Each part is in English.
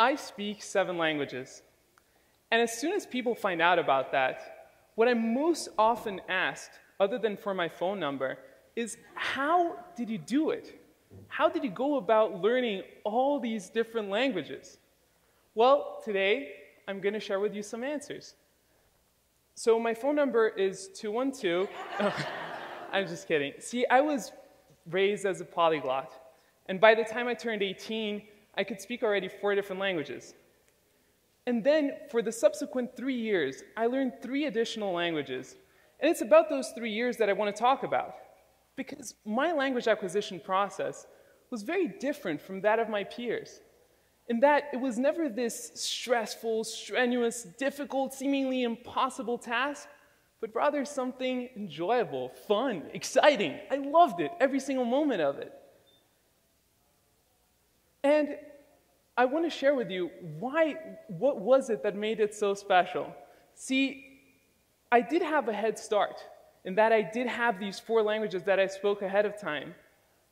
I speak 7 languages. And as soon as people find out about that, what I'm most often asked, other than for my phone number, is how did you do it? How did you go about learning all these different languages? Well, today, I'm going to share with you some answers. So my phone number is 212. I'm just kidding. See, I was raised as a polyglot. And by the time I turned 18, I could speak already 4 different languages. And then, for the subsequent 3 years, I learned 3 additional languages. And it's about those 3 years that I want to talk about. Because my language acquisition process was very different from that of my peers. In that it was never this stressful, strenuous, difficult, seemingly impossible task, but rather something enjoyable, fun, exciting. I loved it, every single moment of it. And I want to share with you what was it that made it so special? See, I did have a head start in that I did have these 4 languages that I spoke ahead of time.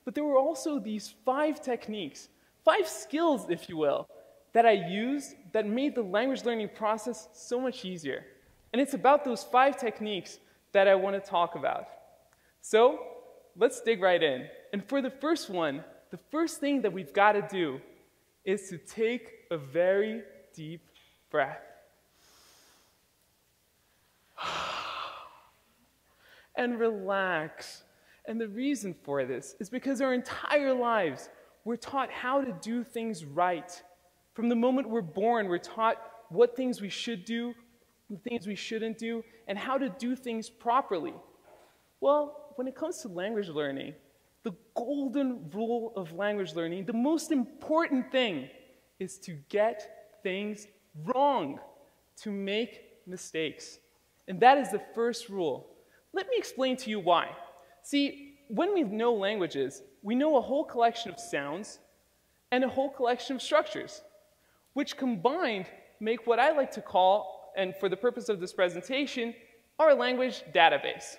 But there were also these 5 techniques, 5 skills, if you will, that I used that made the language learning process so much easier. And it's about those 5 techniques that I want to talk about. So let's dig right in. And for the first one, the first thing that we've got to do is to take a very deep breath. And relax. And the reason for this is because our entire lives, we're taught how to do things right. From the moment we're born, we're taught what things we should do, what things we shouldn't do, and how to do things properly. Well, when it comes to language learning, the golden rule of language learning, the most important thing is to get things wrong, to make mistakes. And that is the first rule. Let me explain to you why. See, when we know languages, we know a whole collection of sounds and a whole collection of structures, which combined make what I like to call, and for the purpose of this presentation, our language database.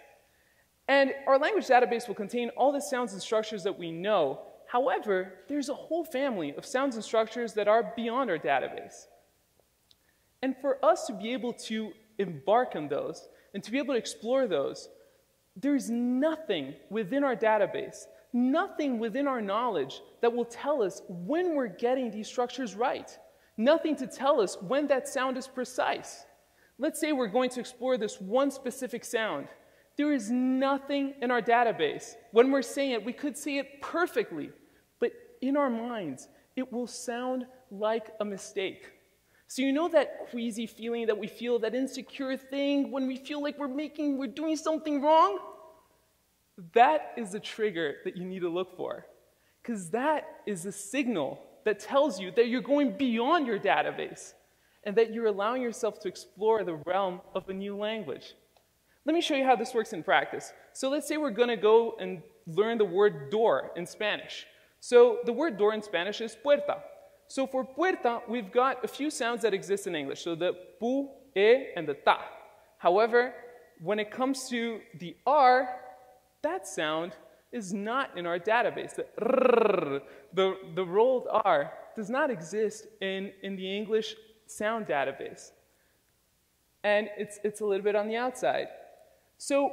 And our language database will contain all the sounds and structures that we know. However, there's a whole family of sounds and structures that are beyond our database. And for us to be able to embark on those and to be able to explore those, there's nothing within our database, nothing within our knowledge that will tell us when we're getting these structures right. Nothing to tell us when that sound is precise. Let's say we're going to explore this one specific sound. There is nothing in our database. When we're saying it, we could say it perfectly, but in our minds, it will sound like a mistake. So you know that queasy feeling that we feel, that insecure thing when we feel like we're doing something wrong? That is the trigger that you need to look for, because that is a signal that tells you that you're going beyond your database and that you're allowing yourself to explore the realm of a new language. Let me show you how this works in practice. So let's say we're going to go and learn the word door in Spanish. So the word door in Spanish is puerta. So for puerta, we've got a few sounds that exist in English, so the pu, e, and the ta. However, when it comes to the r, that sound is not in our database. The rrr, the rolled r, does not exist in the English sound database. And it's a little bit on the outside. So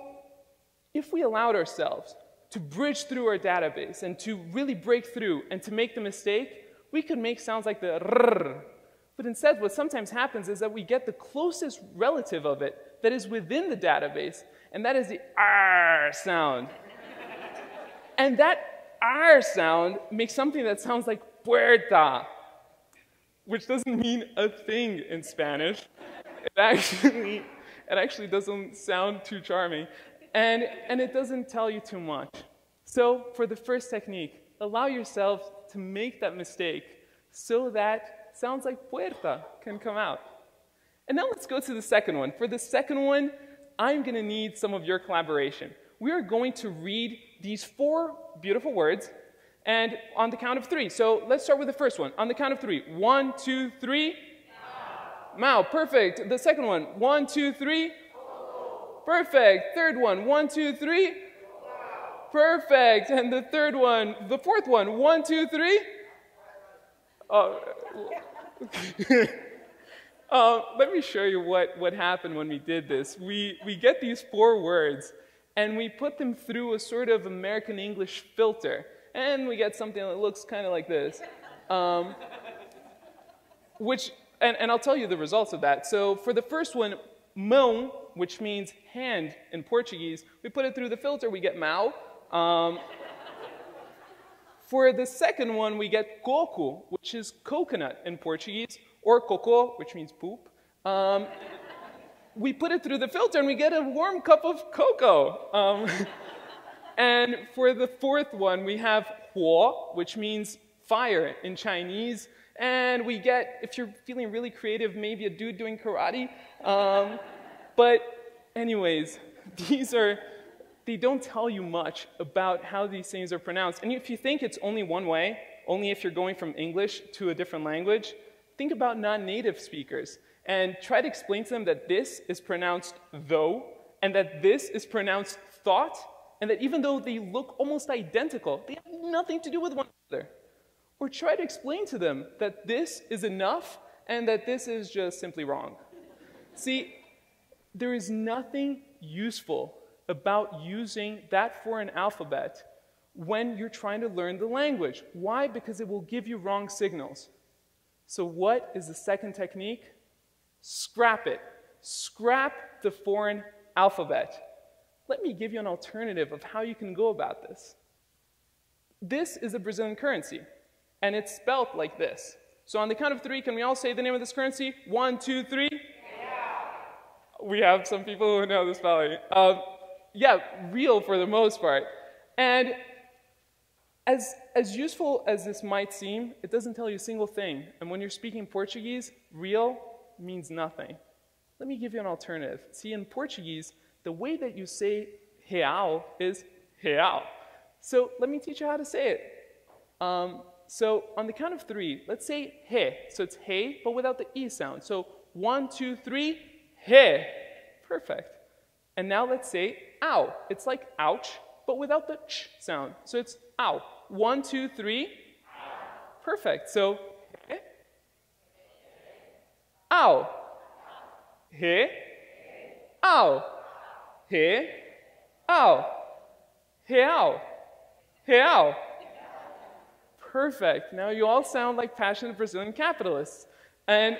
if we allowed ourselves to bridge through our database and to really break through and to make the mistake, we could make sounds like the rrr. But instead, what sometimes happens is that we get the closest relative of it that is within the database, and that is the r sound. And that r sound makes something that sounds like puerta, which doesn't mean a thing in Spanish. It actually doesn't sound too charming, and it doesn't tell you too much. So for the first technique, allow yourself to make that mistake so that sounds like puerta can come out. And now let's go to the second one. For the second one, I'm going to need some of your collaboration. We are going to read these 4 beautiful words, and on the count of 3. So let's start with the first one. On the count of 3. 1, 2, 3. Mao, perfect. The second one. 1, 2, 3. Perfect. Third one. 1, 2, 3. Perfect. And the third one, the fourth one. 1, 2, 3. Let me show you what happened when we did this. We get these 4 words, and we put them through a sort of American English filter, and we get something that looks kind of like this. And I'll tell you the results of that. So for the first one, mão, which means hand in Portuguese, we put it through the filter, we get mau. For the second one, we get coco, which is coconut in Portuguese, or coco, which means poop. We put it through the filter and we get a warm cup of cocoa. And for the fourth one, we have huo, which means fire in Chinese. And we get, if you're feeling really creative, maybe a dude doing karate. But anyways, they don't tell you much about how these things are pronounced. And if you think it's only one way, only if you're going from English to a different language, think about non-native speakers and try to explain to them that this is pronounced though, and that this is pronounced thought, and that even though they look almost identical, they have nothing to do with one another. Or try to explain to them that this is enough and that this is just simply wrong. See, there is nothing useful about using that foreign alphabet when you're trying to learn the language. Why? Because it will give you wrong signals. So what is the second technique? Scrap it. Scrap the foreign alphabet. Let me give you an alternative of how you can go about this. This is a Brazilian currency, and it's spelled like this. So on the count of 3, can we all say the name of this currency? 1, 2, 3. Yeah. We have some people who know the spelling. Yeah, real for the most part. And as useful as this might seem, it doesn't tell you a single thing. And when you're speaking Portuguese, real means nothing. Let me give you an alternative. See, in Portuguese, the way that you say real is real. So let me teach you how to say it. So on the count of 3, let's say he. So it's he, but without the e sound. So 1, 2, 3, he. Perfect. And now let's say ow. It's like ouch, but without the ch sound. So it's ow. 1, 2, 3. Perfect. So he, ow. He, ow. He, ow. Real. Real. Perfect. Now you all sound like passionate Brazilian capitalists. And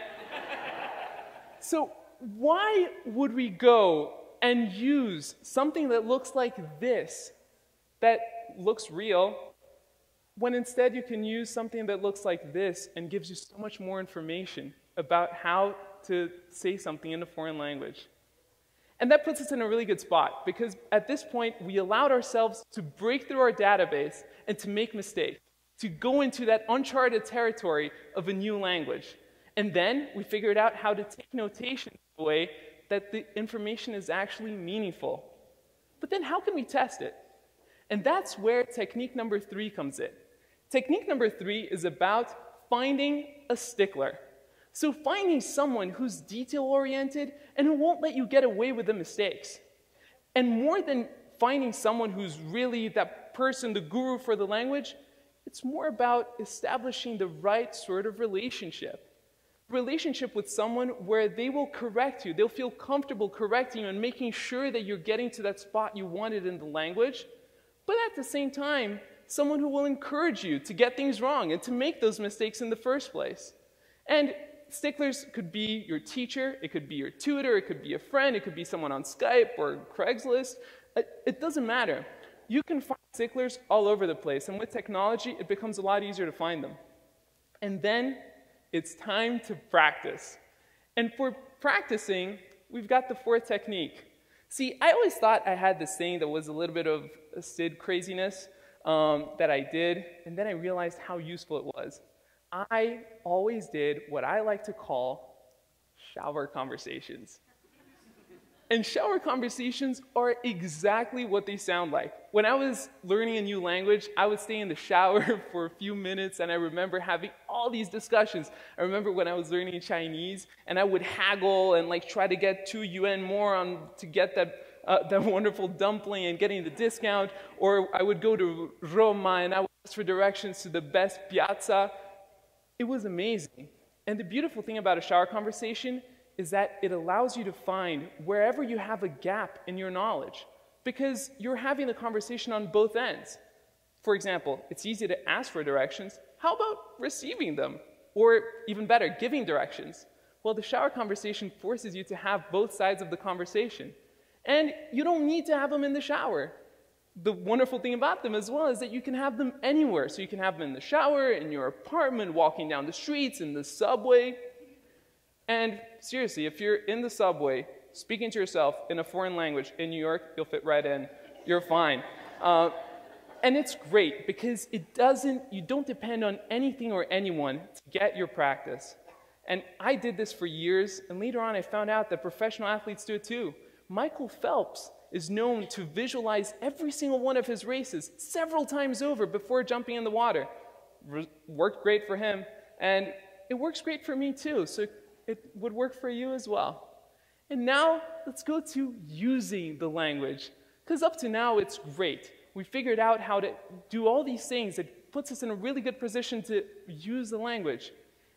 so why would we go and use something that looks like this, that looks real, when instead you can use something that looks like this and gives you so much more information about how to say something in a foreign language? And that puts us in a really good spot, because at this point, we allowed ourselves to break through our database and to make mistakes, to go into that uncharted territory of a new language. And then we figured out how to take notation in a way that the information is actually meaningful. But then how can we test it? And that's where technique number 3 comes in. Technique number 3 is about finding a stickler. So finding someone who's detail-oriented and who won't let you get away with the mistakes. And more than finding someone who's really that person, the guru for the language, it's more about establishing the right sort of relationship. Relationship with someone where they will correct you. They'll feel comfortable correcting you and making sure that you're getting to that spot you wanted in the language. But at the same time, someone who will encourage you to get things wrong and to make those mistakes in the first place. And sticklers could be your teacher, it could be your tutor, it could be a friend, it could be someone on Skype or Craigslist. It doesn't matter. You can find sticklers all over the place, and with technology, it becomes a lot easier to find them. And then it's time to practice. And for practicing, we've got the 4th technique. See, I always thought I had this thing that was a little bit of a Sid craziness that I did, and then I realized how useful it was. I always did what I like to call shower conversations. And shower conversations are exactly what they sound like. When I was learning a new language, I would stay in the shower for a few minutes, and I remember having all these discussions. I remember when I was learning Chinese, and I would haggle and try to get 2 yuan more to get that wonderful dumpling and getting the discount. Or I would go to Roma, and I would ask for directions to the best piazza. It was amazing. And the beautiful thing about a shower conversation is that it allows you to find wherever you have a gap in your knowledge, because you're having the conversation on both ends. For example, it's easy to ask for directions. How about receiving them? Or even better, giving directions? Well, the shower conversation forces you to have both sides of the conversation. And you don't need to have them in the shower. The wonderful thing about them as well is that you can have them anywhere. So you can have them in the shower, in your apartment, walking down the streets, in the subway. And seriously, if you're in the subway, speaking to yourself in a foreign language in New York, you'll fit right in. You're fine. And it's great because you don't depend on anything or anyone to get your practice. And I did this for years, and later on I found out that professional athletes do it too. Michael Phelps is known to visualize every single one of his races several times over before jumping in the water. Worked great for him, and it works great for me too, so it would work for you as well. And now, let's go to using the language, because up to now it's great. We figured out how to do all these things. It puts us in a really good position to use the language.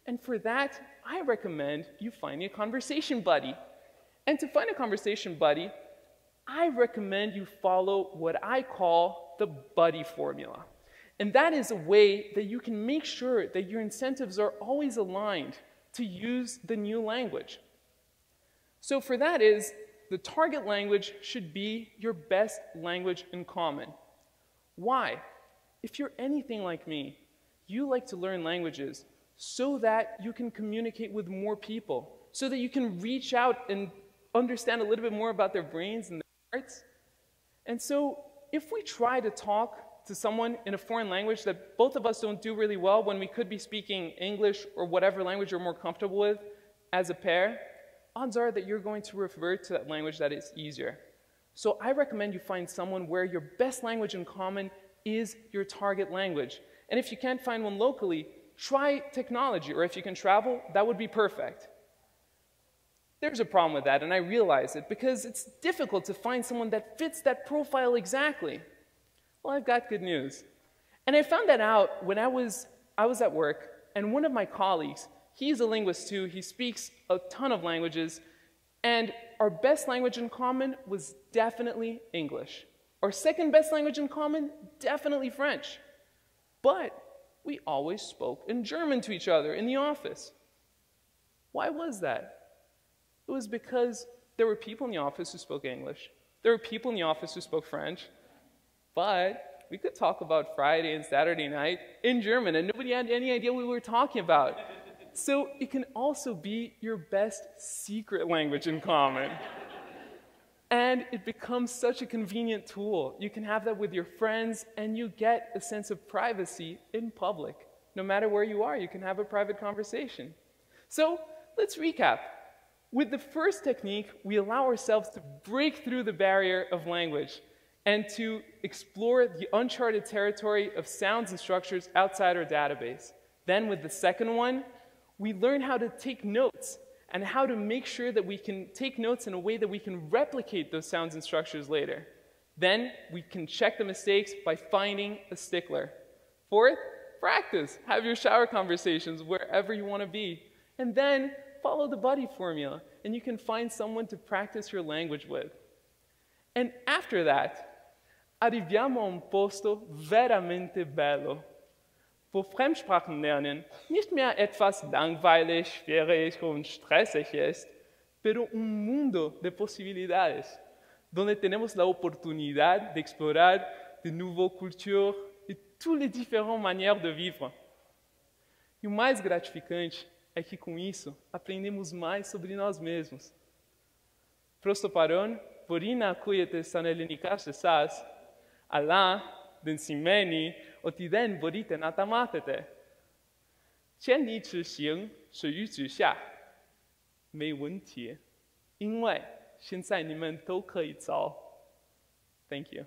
And for that, I recommend you finding a conversation buddy. And to find a conversation buddy, I recommend you follow what I call the buddy formula. And that is a way that you can make sure that your incentives are always aligned to use the new language. So for that is, the target language should be your best language in common. Why? If you're anything like me, you like to learn languages so that you can communicate with more people, so that you can reach out and understand a little bit more about their brains and their hearts. And so if we try to talk to someone in a foreign language that both of us don't do really well when we could be speaking English or whatever language you're more comfortable with as a pair, odds are that you're going to revert to that language that is easier. So I recommend you find someone where your best language in common is your target language. And if you can't find one locally, try technology, or if you can travel, that would be perfect. There's a problem with that, and I realize it, because it's difficult to find someone that fits that profile exactly. Well, I've got good news. And I found that out when I was at work, and one of my colleagues, he's a linguist too, he speaks a ton of languages, and our best language in common was definitely English. Our second best language in common, definitely French. But we always spoke in German to each other in the office. Why was that? It was because there were people in the office who spoke English. There were people in the office who spoke French. But we could talk about Friday and Saturday night in German, and nobody had any idea what we were talking about. So it can also be your best secret language in common. And it becomes such a convenient tool. You can have that with your friends, and you get a sense of privacy in public. No matter where you are, you can have a private conversation. So let's recap. With the first technique, we allow ourselves to break through the barrier of language and to explore the uncharted territory of sounds and structures outside our database. Then with the second one, we learn how to take notes and how to make sure that we can take notes in a way that we can replicate those sounds and structures later. Then we can check the mistakes by finding a stickler. Fourth, practice. Have your shower conversations wherever you want to be. And then follow the buddy formula, and you can find someone to practice your language with. And after that, arriviamo a un posto veramente bello, wo Fremdsprachen lernen nicht mehr etwas langweilig, schwierig und stressig ist, pero un mundo de posibilidades, donde tenemos la oportunidad de explorar de nouvelles cultures e toutes les différentes manières de vivre. E o mais gratificante é que com isso aprendemos mais sobre nós mesmos. Prosto paron, porina kujete sanelinikashe sas, ala, den simeni, otiden borite natamatete. 千里之行，始于足下。没问题，因为现在你们都可以走。Thank you.